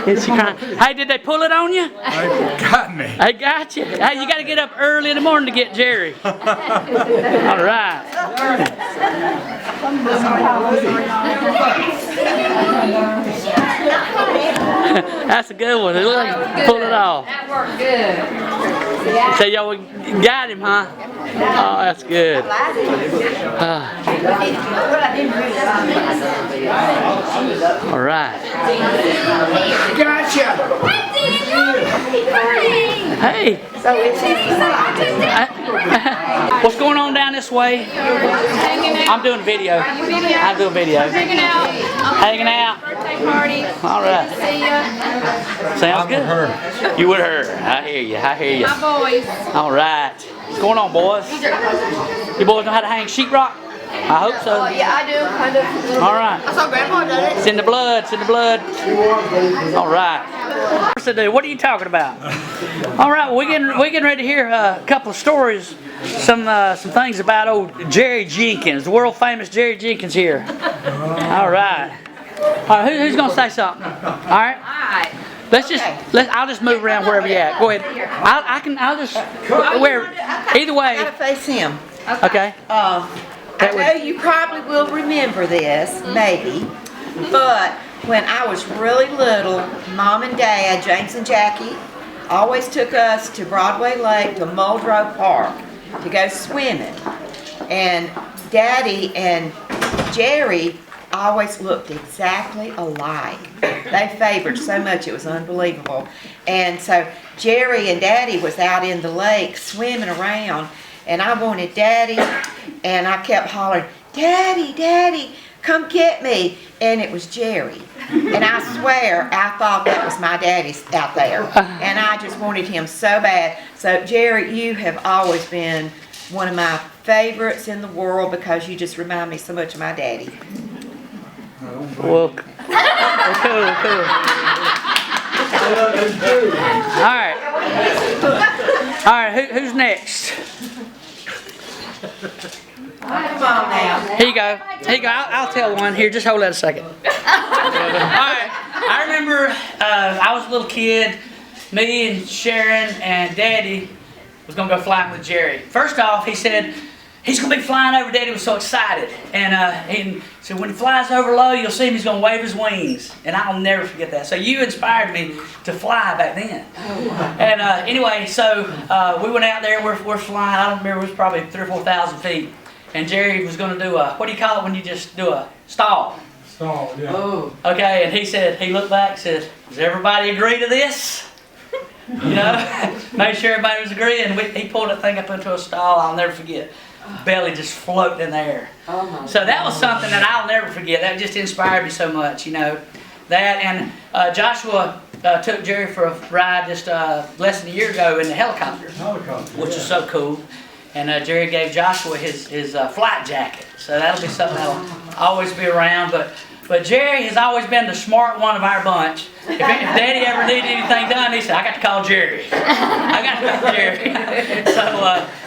Is she crying? Hey, did they pull it on you? They got me. They got you. Hey, you got to get up early in the morning to get Jerry. All right. That's a good one. Pull it off. That worked good. So y'all got him, huh? Oh, that's good. All right. Gotcha. Hey. What's going on down this way? I'm doing video. I'm doing video. Hanging out. Birthday party. All right. See ya. Sounds good. You with her. I hear you. I hear you. My boys. All right. What's going on, boys? You boys know how to hang sheetrock? I hope so. Yeah, I do. Kind of. All right. I saw Grandpa did it. It's in the blood. It's in the blood. All right. What are you talking about? All right. We're getting ready to hear a couple of stories. Some things about old Jerry Jenkins, the world famous Jerry Jenkins here. All right. All right. Who's gonna say something? All right. Alright. I'll just move around wherever you're at. Go ahead. I'll just either way. Gotta face him. Okay. I know you probably will remember this, maybe, but when I was really little, Mom and Dad, James and Jackie, always took us to Broadway Lake to Muldrow Park to go swimming. And Daddy and Jerry always looked exactly alike. They favored so much, it was unbelievable. And so Jerry and Daddy was out in the lake swimming around, and I wanted Daddy, and I kept hollering, Daddy, Daddy, come get me. And it was Jerry. And I swear, I thought that was my daddy out there. And I just wanted him so bad. So Jerry, you have always been one of my favorites in the world because you just remind me so much of my daddy. Well, cool. All right. All right. Who's next? Come on now. Here you go. Here you go. I'll tell one. Here, just hold that a second. All right. I remember I was a little kid. Me and Sharon and Daddy was gonna go flying with Jerry. First off, he said he's gonna be flying over. Daddy was so excited, and he said when he flies over low, you'll see him. He's gonna wave his wings, and I'll never forget that. So you inspired me to fly back then. And anyway, so we went out there. We're flying. I don't remember. It was probably 3,000 or 4,000 feet. And Jerry was going to do a, what do you call it when you just do a stall? Stall, yeah. Oh. Okay, and he said, he looked back and said, does everybody agree to this? You know, made sure everybody was agreeing. He pulled that thing up into a stall, I'll never forget. Belly just floating in the air. Oh, so that was something that I'll never forget. That just inspired me so much, you know. That and Joshua took Jerry for a ride just less than a year ago in the helicopter, which is so cool. And Jerry gave Joshua his flight jacket, so that'll be something that'll always be around. But Jerry has always been the smart one of our bunch. If Daddy ever needed anything done, he said, "I got to call Jerry. I got to call Jerry." So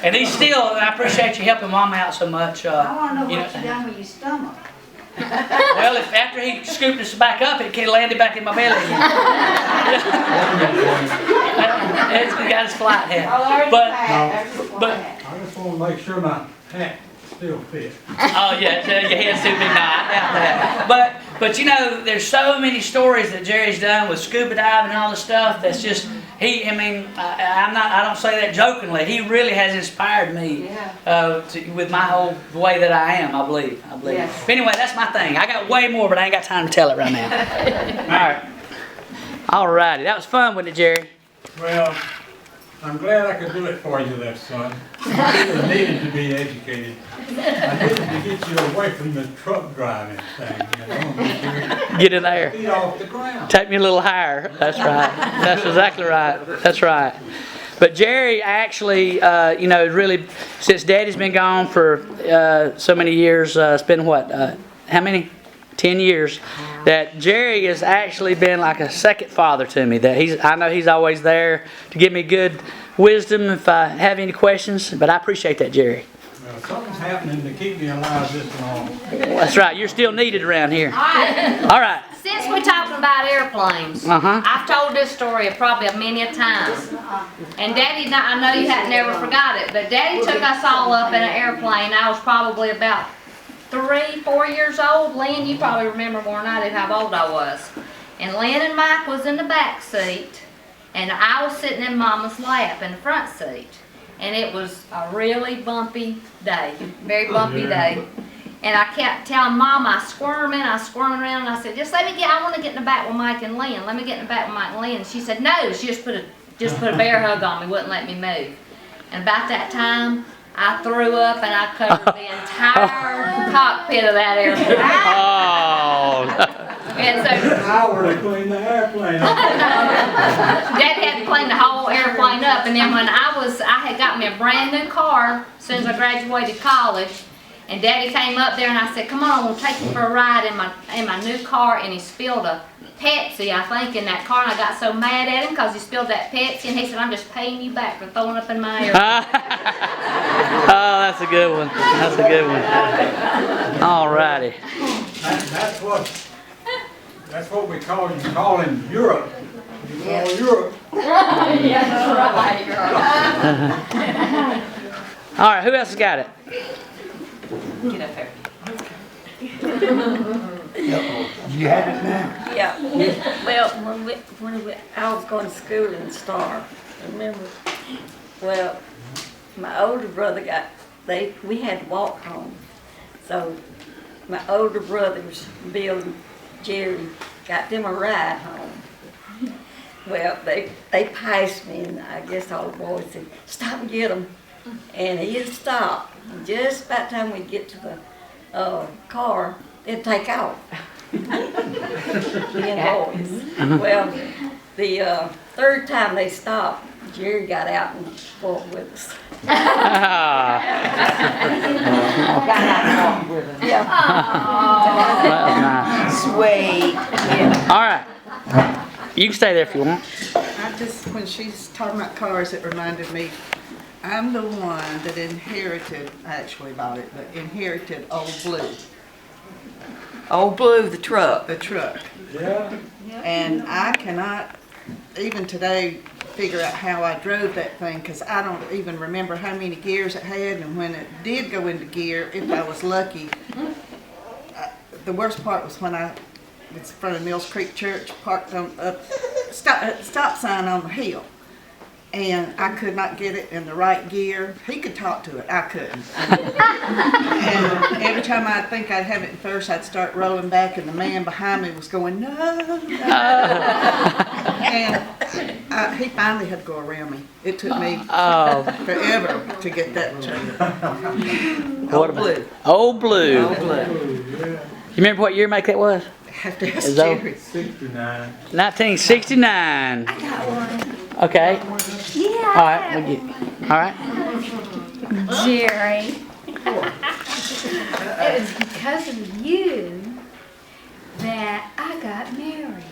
and he's still. And I appreciate you helping Mom out so much. I want to know what you done with your stomach. Well, if after he scooped us back up, it could have landed back in my belly again. It's got his flight hat. But I just want to make sure my hat still fits. oh yeah, your head's too big now. I doubt that. But you know, there's so many stories that Jerry's done with scuba diving and all this stuff. That's just I don't say that jokingly. He really has inspired me with my whole way that I am. I believe. Yes. But anyway, that's my thing. I got way more, but I ain't got time to tell it right now. All righty, that was fun, wasn't it, Jerry? Well, I'm glad I could do it for you there, son. You needed to be educated. I needed to get you away from the truck driving thing, you know. Get in there. Feet off the ground. Take me a little higher. That's right. That's exactly right. That's right. But Jerry actually, really, since Daddy's been gone for so many years, it's been what? How many? 10 years. That Jerry has actually been like a second father to me. That I know he's always there to give me good wisdom if I have any questions. But I appreciate that, Jerry. Well, something's happening to keep me alive this long. That's right. You're still needed around here. All right. Since we're talking about airplanes, I've told this story probably many a time. And Daddy, I know you hadn't never forgot it, but Daddy took us all up in an airplane. I was probably about 3, 4 years old. Lynn, you probably remember more than I do how old I was. And Lynn and Mike was in the back seat, and I was sitting in Mama's lap in the front seat. And it was a really bumpy day, very bumpy day. And I kept telling Mom, I was squirming around, and I said, I want to get in the back with Mike and Lynn. Let me get in the back with Mike and Lynn. And she said, no. She just put a bear hug on me, wouldn't let me move. And about that time, I threw up and I covered the entire cockpit of that airplane. Oh. And so I were to clean the airplane. Daddy had to clean the whole airplane up. And then when I had got me a brand new car as soon as I graduated college. And Daddy came up there and I said, come on, we'll take you for a ride in my new car. And he spilled a Pepsi, I think, in that car. And I got so mad at him because he spilled that Pepsi. And he said, I'm just paying you back for throwing up in my airplane. Oh, that's a good one. That's a good one. All righty. That's what we call in Europe. You call Europe. All right, who else has got it? Get up there. You have it now. Yeah. Well, when I was going to school in Star, remember? Well, my older brother we had to walk home. So my older brothers, Bill and Jerry, got them a ride home. Well, they passed me, and I guess all the boys said, stop and get them. And he'd stop. Just about the time we get to the car, they'd take off. Me and boys. Well, the third time they stopped, Jerry got out and fought with us. Yeah. That was nice. Sweet. Yeah. All right. You can stay there if you want. When she's talking about cars, it reminded me, I'm the one that inherited, I actually bought it, but inherited Old Blue, Old Blue, the truck. the truck. Yeah. And I cannot, even today, figure out how I drove that thing, because I don't even remember how many gears it had, and when it did go into gear, if I was lucky. The worst part was when I was in front of Mills Creek Church, parked on a stop sign on the hill. And I could not get it in the right gear. He could talk to it, I couldn't. And every time I'd think I'd have it in first, I'd start rolling back, and the man behind me was going, no, no. And he finally had to go around me. It took me forever to get that to Old Blue. Old Blue. Old Blue. You remember what year make that was? Have to ask Is that- Jerry. 69. 1969. I got one. Okay. Yeah. All right. We'll get. All right. Jerry. It was because of you that I got married.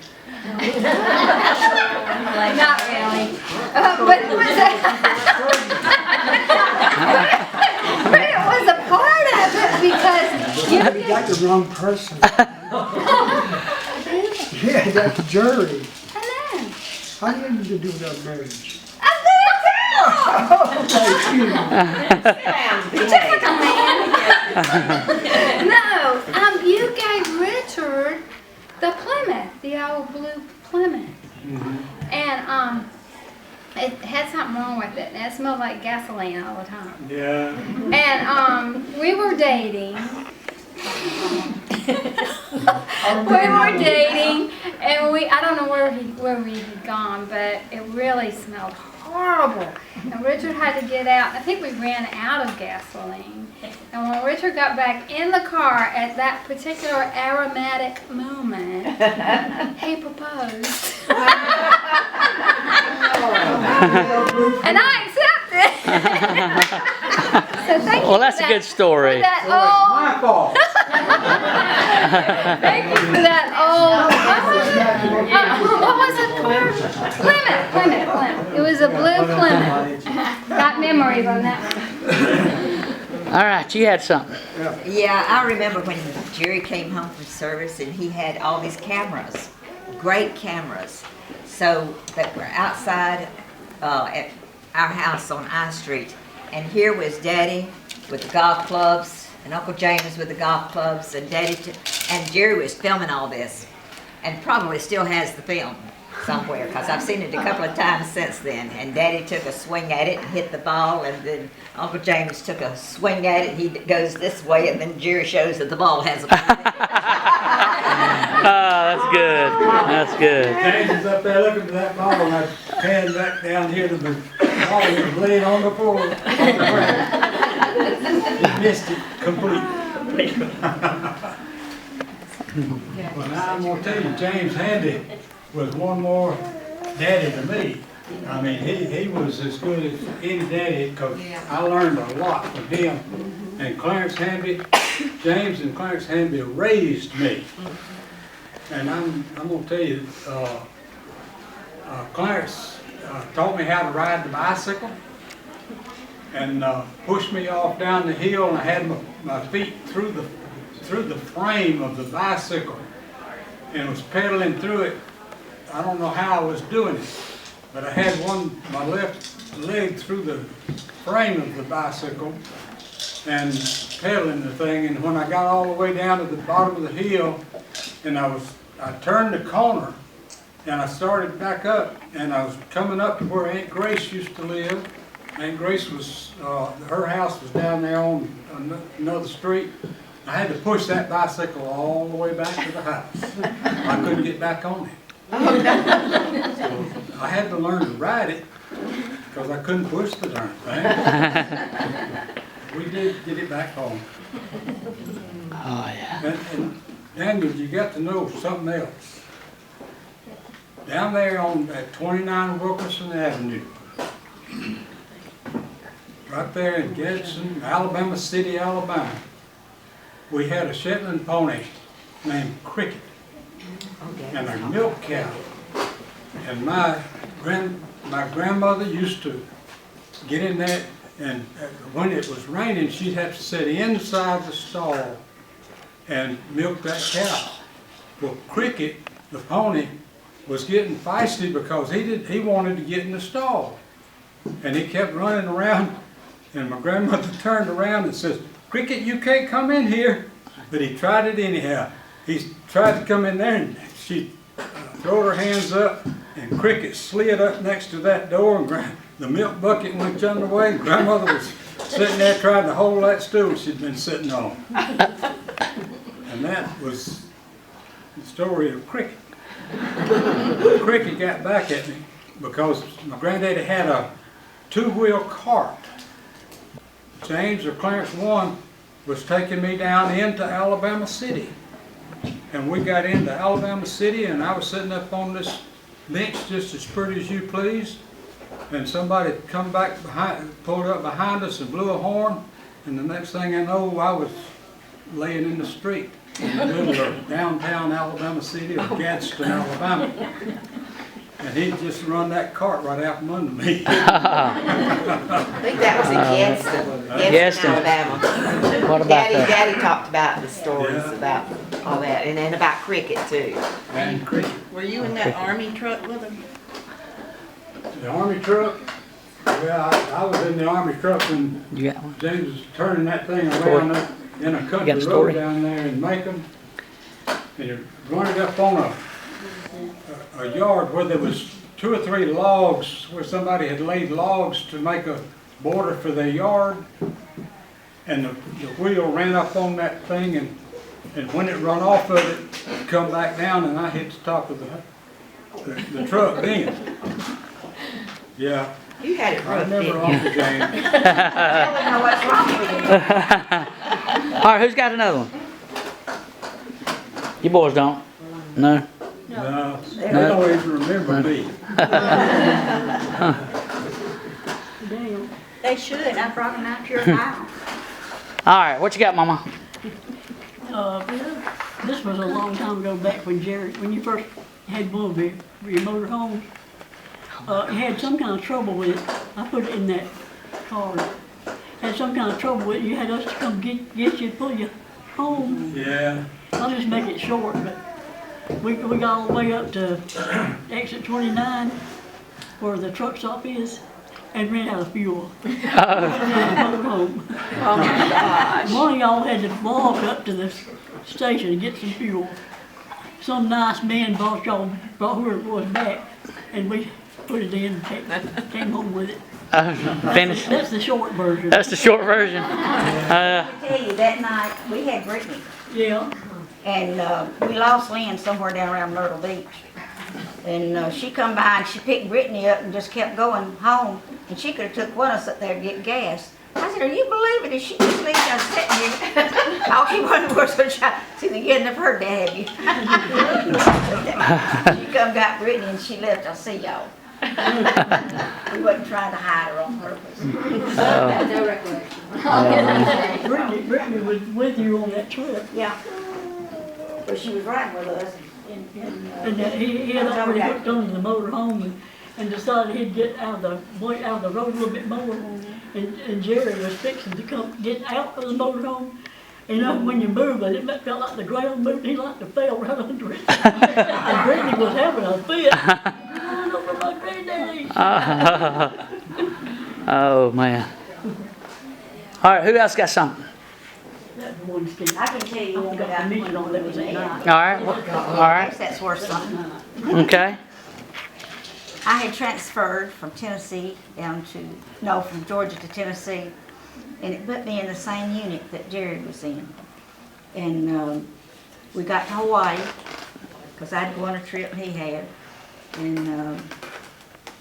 Not really. But it was but it was a part of it because you got the wrong person. Yeah, that's Jerry. I know. How do you do that marriage? I'm gonna No, you gave Richard the Plymouth, the old blue Plymouth. And it had something wrong with it, and it smelled like gasoline all the time. Yeah. And we were dating. We were dating, and I don't know where we had gone, but it really smelled horrible. And Richard had to get out. I think we ran out of gasoline. And when Richard got back in the car at that particular aromatic moment, he proposed. And I accepted. So thank you. Well, that's for a good story. For that old, My fault. thank you for that old. What was it called? Plymouth. It was a blue Plymouth. Got memories on that one. All right, you had something. Yeah, I remember when Jerry came home from service and he had all these cameras, great cameras. So that were outside at our house on I Street. And here was Daddy with the golf clubs and Uncle James with the golf clubs and and Jerry was filming all this and probably still has the film somewhere because I've seen it a couple of times since then. And Daddy took a swing at it and hit the ball, and then Uncle James took a swing at it. He goes this way, and then Jerry shows that the ball has a ball. Oh, that's good. That's good. James is up there looking for that ball, and I panned back down here to the ball that was laying on the floor. He missed it completely. Well, now I'm gonna tell you, James Handy was one more daddy to me. I mean, he was as good as any daddy because I learned a lot from him. And Clarence Hamby, James and Clarence Hamby raised me. And I'm gonna tell you, Clarence taught me how to ride the bicycle and pushed me off down the hill, and I had my feet through the frame of the bicycle and was pedaling through it. I don't know how I was doing it, but I had my left leg through the frame of the bicycle and pedaling the thing. And when I got all the way down to the bottom of the hill, and I turned the corner and I started back up, and I was coming up to where Aunt Grace used to live. Aunt Grace was, her house was down there on another street. I had to push that bicycle all the way back to the house. I couldn't get back on it. So I had to learn to ride it because I couldn't push the darn thing. We did get it back home. Oh, yeah. And Daniel, you got to know something else. Down there at 29 Wilkerson Avenue, right there in Gadsden, Alabama City, Alabama, we had a Shetland pony named Cricket and a milk cow. And my grandmother used to get in there, and when it was raining, she'd have to sit inside the stall and milk that cow. Well, Cricket, the pony, was getting feisty because he wanted to get in the stall. And he kept running around, and my grandmother turned around and says, "Cricket, you can't come in here." But he tried it anyhow. He tried to come in there, and she threw her hands up, and Cricket slid up next to that door, and the milk bucket went under way, and grandmother was sitting there trying to hold that stool she'd been sitting on. And that was the story of Cricket. Cricket got back at me because my granddaddy had a two-wheel cart. James or Clarence one was taking me down into Alabama City. And we got into Alabama City, and I was sitting up on this bench just as pretty as you please. And somebody come back behind, pulled up behind us and blew a horn. And the next thing I know, I was laying in the street in the middle of downtown Alabama City of Gadsden, Alabama. And he just run that cart right out from under me. I think that was in Gadsden, Alabama. What about that? Daddy talked about the stories about all that, and then about Cricket too. And Cricket. Were you in that army truck with him? The army truck? Well, I was in the army truck when You got one? James was turning that thing around up in a country road down there in Macon. And you run it up on a yard where there was 2 or 3 logs, where somebody had laid logs to make a border for their yard. And the wheel ran up on that thing, and when it run off of it come back down, and I hit the top of the truck then. Yeah. You had it I rough, remember didn't you? Uncle James. I don't know what's wrong with you. All right, who's got another one? You boys don't? No? No, they don't even remember me. They should, I brought them out to your house. All right, what you got, Mama? This was a long time ago, back when you first had one of your motor homes. You had some kind of trouble with it. I put it in that car. had some kind of trouble with it, you had us to come get you and pull you home. Yeah. I'll just make it short, but we got all the way up to exit 29, where the truck stop is, and ran out of fuel. Home. Oh my gosh. One of y'all had to walk up to the station and get some fuel. Some nice man brought whoever it was back, and we put it in and came home with it. Finished. That's the short version. That's the short version. I tell you, that night, we had Brittany, Yeah. and we lost Lynn somewhere down around Myrtle Beach. And she come by and she picked Brittany up and just kept going home. And she could have took one of us up there to get gas. I said, are you believing it? She just leaves us sitting here. All she wanted was a child. She said, you hadn't never heard that, have you? She come got Brittany and she left. I'll see y'all. We wasn't trying to hide her on purpose. No recollection. Brittany was with you on that trip. Yeah. But she was riding with us. And he had already hooked onto the motor home and decided he'd get out of the road a little bit more. And Jerry was fixing to get out of the motor home. And when you move it, it felt like the ground moved. He like to fell right under it. And Brittany was having a fit. Going over my granddaddy. Oh man. All right, who else got something? That one Steve. I can tell you I one forgot about to mention on that was at night. All right, all right, that's worth something. okay. I had transferred from Tennessee from Georgia to Tennessee, and it put me in the same unit that Jerry was in. And we got to Hawaii, because I'd go on a trip he had. And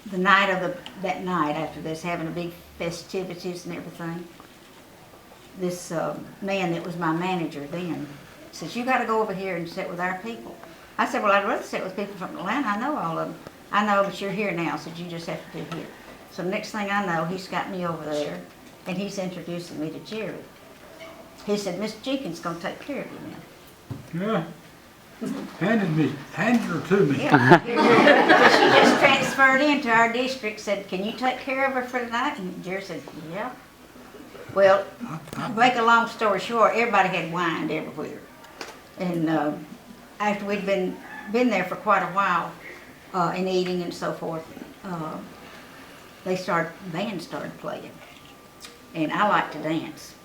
the night of that night after this, having a big festivities and everything, this man that was my manager then says, you got to go over here and sit with our people. I said, well, I'd rather sit with people from Atlanta. I know all of them. I know, but you're here now, so you just have to do here. So the next thing I know, he's got me over there, and he's introducing me to Jerry. He said, Miss Jenkins is going to take care of you now. Yeah. Handed her to me. Yeah. She just transferred into our district, said, can you take care of her for tonight? And Jerry said, yeah. Well, to make a long story short, everybody had whined everywhere. And after we'd been there for quite a while, and eating and so forth, the band started playing. And I like to dance.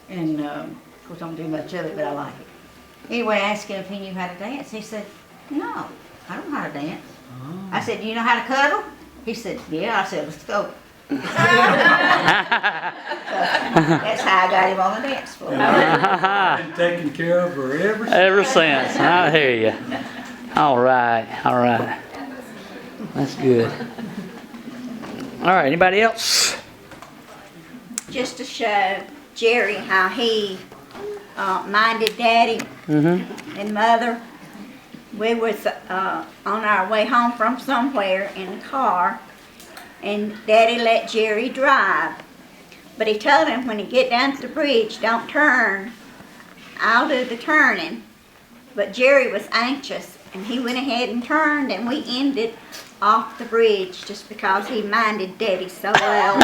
And of course I don't do much of it, but I like it. Anyway, I asked him if he knew how to dance. He said, no, I don't know how to dance. I said, do you know how to cuddle? He said, yeah. I said, let's go. So, that's how I got him on the dance floor. I've been taking care of her Ever since. I hear you. All right, all right. That's good. All right, anybody else? Just to show Jerry how he minded Daddy and Mother. We was on our way home from somewhere in the car, and Daddy let Jerry drive. But he told him when he get down to the bridge, don't turn. I'll do the turning. But Jerry was anxious, and he went ahead and turned, and we ended off the bridge just because he minded Daddy so well.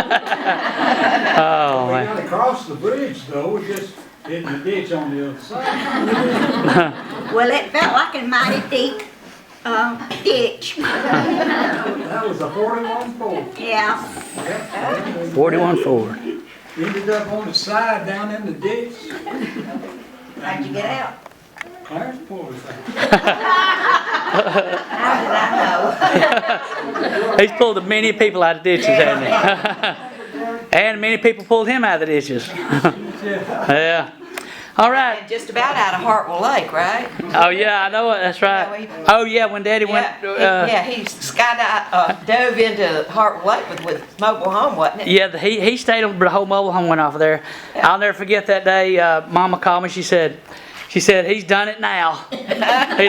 Oh, We man. got across the bridge though, we just hit the ditch on the other side. Well, it felt like a mighty deep ditch. That was a 41-4. Yeah. 41-4. Ended up on the side down in the ditch. How'd you get out? Clarence pulled us out. How did I know? He's pulled many people out of ditches, hasn't he? And many people pulled him out of the ditches. Yeah. All right. And just about out of Hartwell Lake, right? Oh, yeah, I know it. That's right. Oh, yeah, when Daddy went... He dove into Hartwell Lake with mobile home, wasn't it? Yeah, he stayed on, the whole mobile home went off of there. Yeah. I'll never forget that day. Mama called me. She said, he's done it now. He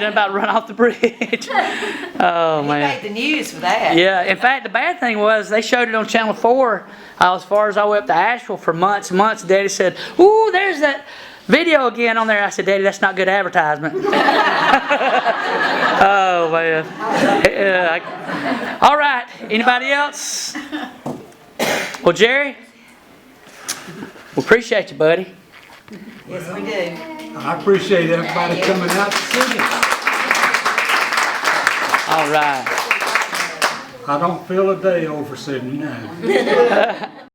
done about run off the bridge. Oh, man. He made the news for that. Yeah, in fact, the bad thing was they showed it on Channel 4 as far as I went up to Asheville for months and months. Daddy said, ooh, there's that video again on there. I said, Daddy, that's not good advertisement. Oh, man. All right, anybody else? Well, Jerry, We appreciate you, buddy. Yes, we do. I appreciate everybody coming out to see us. All right. I don't feel a day over 79.